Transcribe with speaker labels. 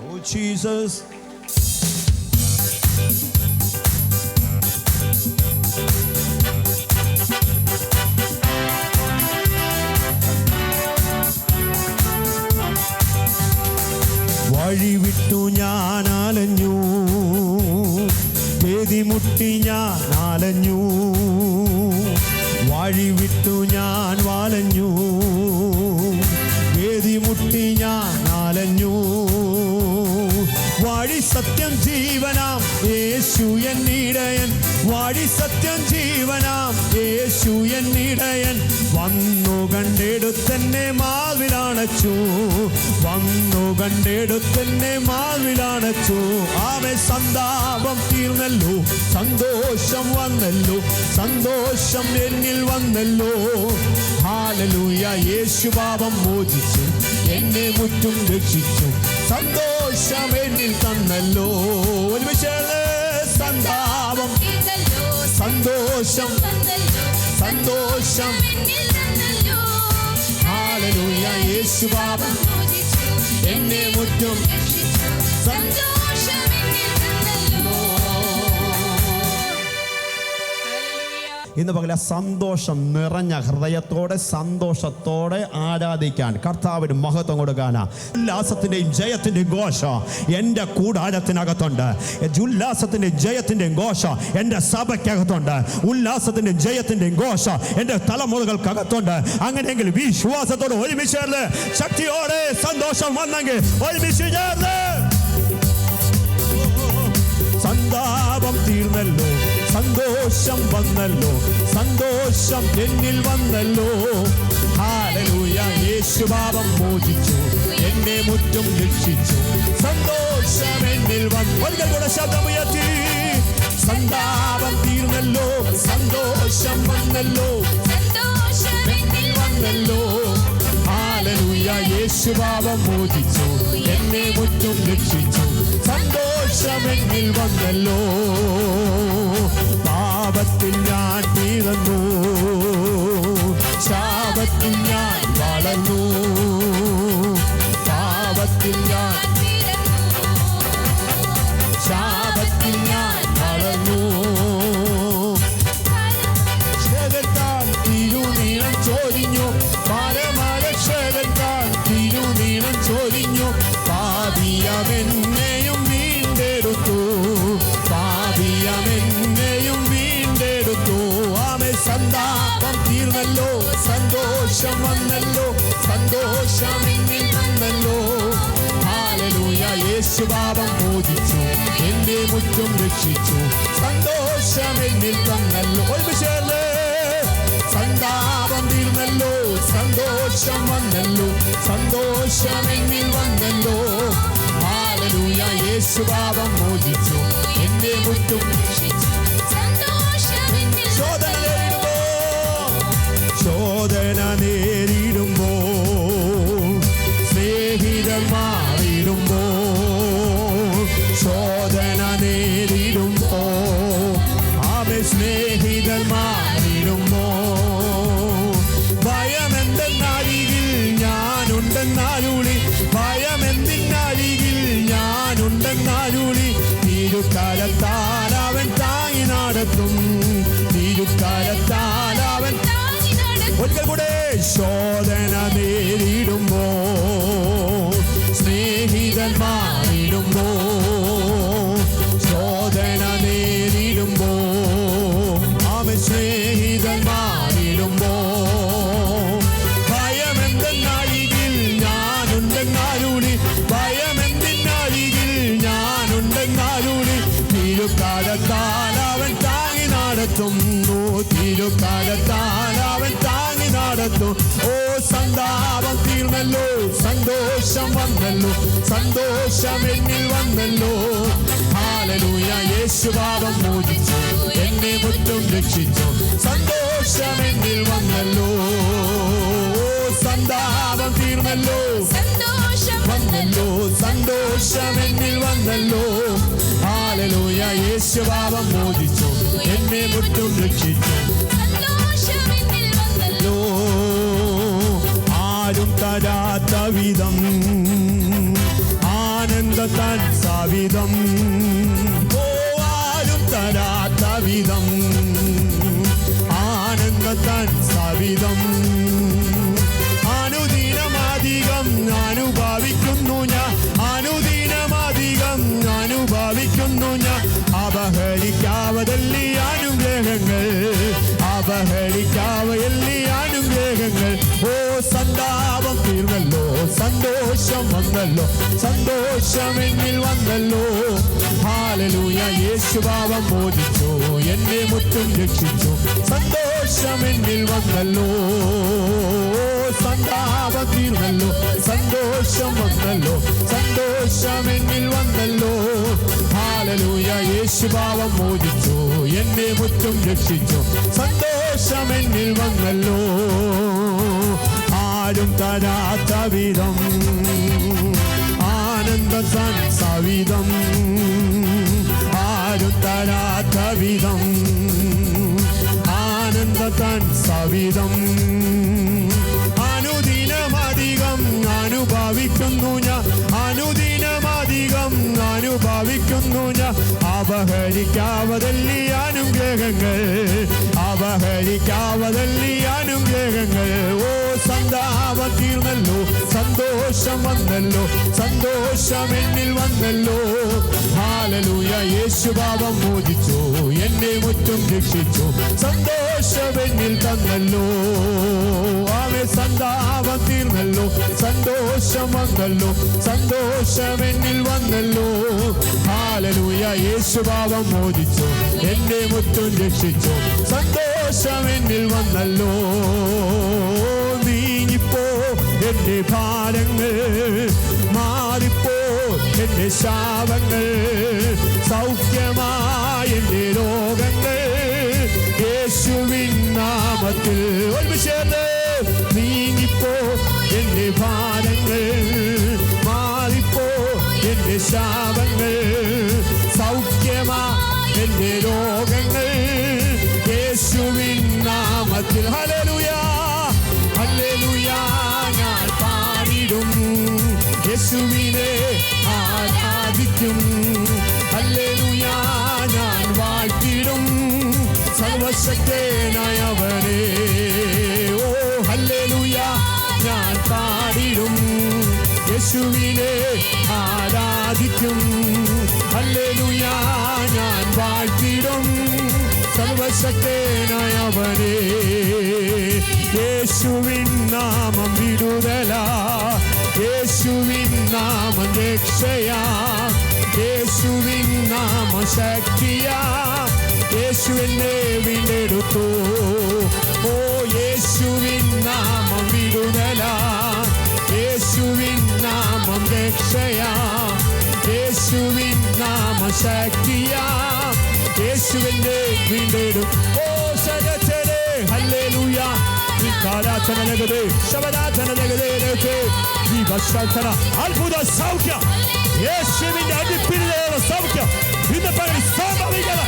Speaker 1: Oh Jesus. വഴി വിട്ടു ഞാൻ അലഞ്ഞു, വേദിമുട്ടി ഞാൻ അലഞ്ഞു, വഴി വിട്ടു ഞാൻ വലഞ്ഞു, വേദിമുട്ടി ഞാൻ അലഞ്ഞു. വഴി സത്യം ജീവനാം യേശു എന്നിടയൻ, വഴി സത്യം ജീവനാം യേശു എന്നിടയൻ. വന്നു കണ്ടെടുത്തെന്നെ മാവിലണച്ചു, വന്നു കണ്ടെടുത്തെന്നെ മാവിലണച്ചു. ആമേ സന്താപം തീർന്നല്ലോ, സന്തോഷം വന്നല്ലോ, സന്തോഷം എന്നിൽ വന്നല്ലോ. ഹല്ലേലൂയ. യേശു പാപം മോചിച്ചു, എന്നെ മുറ്റും രക്ഷിച്ചു, സന്തോഷം എന്നിൽ തന്നല്ലോ. ഒരുമിച്ച് സന്താപം, സന്തോഷം, സന്തോഷം. ഹല്ലേലൂയ. യേശു പാപം എന്നെ മുറ്റും സന്തോഷം എന്നിൽ തന്നല്ലോ. ഇന്ന് പകല സന്തോഷം നിറഞ്ഞ ഹൃദയത്തോടെ സന്തോഷത്തോടെ ആരാധിക്കാൻ, കർത്താവിന് മഹത്വം കൊടുക്കാനാ. ഉല്ലാസത്തിൻ്റെയും ജയത്തിൻ്റെയും ഘോഷം എൻ്റെ കൂടാരത്തിനകത്തുണ്ട്. ഉല്ലാസത്തിൻ്റെയും ജയത്തിൻ്റെയും ഘോഷം എൻ്റെ സഭയ്ക്കകത്തുണ്ട്. ഉല്ലാസത്തിൻ്റെയും ജയത്തിൻ്റെയും ഘോഷം എൻ്റെ തലമുറകൾക്കകത്തുണ്ട്. അങ്ങനെയെങ്കിൽ വിശ്വാസത്തോടെ ഒരുമിച്ച് ചേർന്ന് ശക്തിയോടെ സന്തോഷം വന്നെങ്കിൽ ഒരുമിച്ച് ചേർന്ന് സന്താപം തീർന്നല്ലോ, സന്തോഷം വന്നല്ലോ, സന്തോഷം എന്നിൽ വന്നല്ലോ. ഹല്ലേലൂയ. യേശു പാപം മോചിച്ചു, എന്നെ മുറ്റും രക്ഷിച്ചു, സന്തോഷം എന്നിൽ വന്നു. ഒരിക്കൽ കൂടെ ശബ്ദമുയർത്തി. സന്താപം തീർന്നല്ലോ, സന്തോഷം വന്നല്ലോ, സന്തോഷം എന്നിൽ വന്നല്ലോ. ഹല്ലേലൂയ. യേശു പാപം മോചിച്ചു, എന്നെ മുറ്റും രക്ഷിച്ചു, സന്തോഷം എന്നിൽ വന്നല്ലോ. പാപത്തിൽ ഞാൻ വീഴുന്നു, ശാപത്തിൽ ഞാൻ വളർന്നു, പാപത്തിൽ ഞാൻ, ശാപത്തിൽ ഞാൻ വളർന്നു. ക്ഷേത്രത്താൽ തിരുനീളം ചോരിഞ്ഞു, പരമരക്ഷകത്താൽ തിരുനീളം ചോരിഞ്ഞു. പാപിയമെന്നെയും വീണ്ടെടുത്തു, പാപിയമെന്നെയും വീണ്ടെടുത്തു. ആമേ സന്താപം തീർന്നല്ലോ, സന്തോഷം വന്നല്ലോ, സന്തോഷം എന്നിൽ വന്നല്ലോ. ഹല്ലേലൂയ. യേശു പാപം മോചിച്ചു, എന്നെ മുറ്റും രക്ഷിച്ചു, സന്തോഷം എന്നിൽ തന്നല്ലോ. ഒരുമിച്ച് സന്താപം തീർന്നല്ലോ, സന്തോഷം വന്നല്ലോ, സന്തോഷം എന്നിൽ വന്നല്ലോ. ഹല്ലേലൂയ. യേശു പാപം മോചിച്ചു, എന്നെ മുറ്റും രക്ഷിച്ചു, സന്തോഷം എന്നിൽ. ശോധന നേരിടുമ്പോ, ശോധന നേരിടുമ്പോ, സ്നേഹിതർ മാറിടുമ്പോ, ശോധന നേരിടുമ്പോ, ആമേ സ്നേഹിതർ മാറിടുമ്പോ, ഭയമെന്തെന്നരികിൽ ഞാനുണ്ടെന്നാരുളി, ഭയമെന്തിനരികിൽ ഞാനുണ്ടെന്നാരുളി. തിരുക്കരത്താൽ അവൻ താങ്ങി നടത്തും, തിരുക്കരത്താൽ അവൻ. ഒരിക്കൽ കൂടെ. ശോധന നേരിടുമ്പോ, സ്നേഹിതൻ മാറിടുമ്പോ, ശോധന നേരിടുമ്പോ, അവൻ സ്നേഹിതൻ മാറിടുമ്പോ, ഭയമെന്തെന്നരികിൽ ഞാനുണ്ടെന്നാരുളി, ഭയമെന്തിനരികിൽ ഞാനുണ്ടെന്നാരുളി. തിരുക്കരത്താൽ അവൻ താങ്ങി നടത്തുന്നു, തിരുക്കരത്താൽ അവൻ താങ്ങി നടത്തും. ഓ സന്താപം തീർന്നല്ലോ, സന്തോഷം വന്നല്ലോ, സന്തോഷം എന്നിൽ വന്നല്ലോ. ഹല്ലേലൂയ. യേശു പാപം മോചിച്ചു, എന്നെ മുറ്റും രക്ഷിച്ചു, സന്തോഷം എന്നിൽ വന്നല്ലോ. സന്താപം തീർന്നല്ലോ, സന്തോഷം വന്നല്ലോ, സന്തോഷം എന്നിൽ വന്നല്ലോ. ഹല്ലേലൂയ. യേശു പാപം മോചിച്ചു, എന്നെ മുറ്റും രക്ഷിച്ചു, സന്തോഷം എന്നിൽ വന്നല്ലോ. ആരും തരാത്ത വിധം ആനന്ദ ആനന്ദത്താൻ സവിധം ആരും തരാത്ത വിധം ആനന്ദത്താൻ സവിധം അനുദിനമധികം അനുഭവിക്കുന്നു ഞാൻ അനുദിനമധികം അനുഭവിക്കുന്നു ഞാൻ അപഹരിക്കാവതല്ലി അനുഗ്രഹങ്ങൾ അപഹരിക്കാവയല്ലി അനുഗ്രഹങ്ങൾ ഓ സന്താപം തീർന്നല്ലോ സന്തോഷം വന്നല്ലോ സന്തോഷം എന്നിൽ വന്നല്ലോ ഹല്ലേലൂയ യേശു പാപം മോചിച്ചു എന്നെ മുറ്റും രക്ഷിച്ചു സന്തോഷം എന്നിൽ വന്നല്ലോ സന്താപം തീർന്നല്ലോ സന്തോഷം വന്നല്ലോ സന്തോഷം എന്നിൽ വന്നല്ലോ ഹല്ലേലൂയ യേശു പാപം മോചിച്ചു എന്നെ മുറ്റും രക്ഷിച്ചു സന്തോഷം എന്നിൽ വന്നല്ലോ ആരും തരാത്ത വിധം ആനന്ദത്താൻ സവിധം ആരും തരാത്ത വിധം ആനന്ദത്താൻ സവിധം അനുദിനമധികം അനുഭവിക്കുന്നു ഞാൻ അനുദിനമധികം അനുഭവിക്കുന്നു ഞാൻ അപഹരിക്കാവതല്ലി അനുഗ്രഹങ്ങൾ അപഹരിക്കാവതല്ലി അനുഗ്രഹങ്ങൾ ഓ സന്താപം തീർന്നല്ലോ സന്തോഷം വന്നല്ലോ സന്തോഷം എന്നിൽ വന്നല്ലോ ഹല്ലേലൂയ യേശു പാപം മോചിച്ചു എന്നെ മുറ്റും രക്ഷിച്ചു സന്തോഷം എന്നിൽ തന്നല്ലോ ആമേൻ സന്താപം തീർന്നല്ലോ സന്തോഷം വന്നല്ലോ സന്തോഷം എന്നിൽ വന്നല്ലോ ഹല്ലേലൂയ യേശു പാപം മോചിച്ചു എന്നെ മുറ്റും രക്ഷിച്ചു സന്തോഷം എന്നിൽ വന്നല്ലോ നീങ്ങിപ്പോ എന്റെ ഭാരങ്ങൾ മാറിപ്പോ എന്റെ ശാപങ്ങൾ സൗഖ്യമായ എന്റെ രോഗങ്ങൾ യേശുവിൻ നാമത്തിൽ ഒരുമിച്ച് നീങ്ങിപ്പോ എന്റെ ഭാരങ്ങൾ മാറിപ്പോ എന്റെ ശാപങ്ങൾ സൗഖ്യമായ എന്റെ രോഗങ്ങൾ യേശുവിൻ നാമത്തിൽ ഹല്ലേലൂയ ഹല്ലേലൂയ ഞാൻ പാടിടും യേശുവിനെ ആരാധിക്കും ഹല്ലേലൂയ ഞാൻ വാഴ്ത്തിടും സർവശക്തനായവനെ ഓ ഹല്ലേലൂയ ഞാൻ പാടിടും യേശുവിനെ ആരാധിക്കും ഹല്ലേലൂയ ഞാൻ വാഴ്ത്തിടും സർവശക്തനായവനെ യേശുവിൻ നാമം വിടുതല യേശുവിൻ നാമം രക്ഷയാ യേശുവിൻ നാമം ശക്തിയാ യേശു എന്നെ വീണ്ടെടുത്തു ഓ യേശുവിൻ നാമം വിടുതല യേശുവിൻ നാമം രക്ഷയാ യേശുവിൻ നാമം ശക്തിയാ യേശുവിനെ വീണ്ടെടുത്തു ഓ സകലരെ ഹല്ലേലൂയ വികാരാധനനഗതേ ശബദാധനനഗതേ വിഭശാധന അത്ഭുത സൗഖ്യം യേശുവിന്റെ അടിപ്പിടിയുള്ള സൗഖ്യം ഇന്ന് പകൽ സംഭവിക്കണം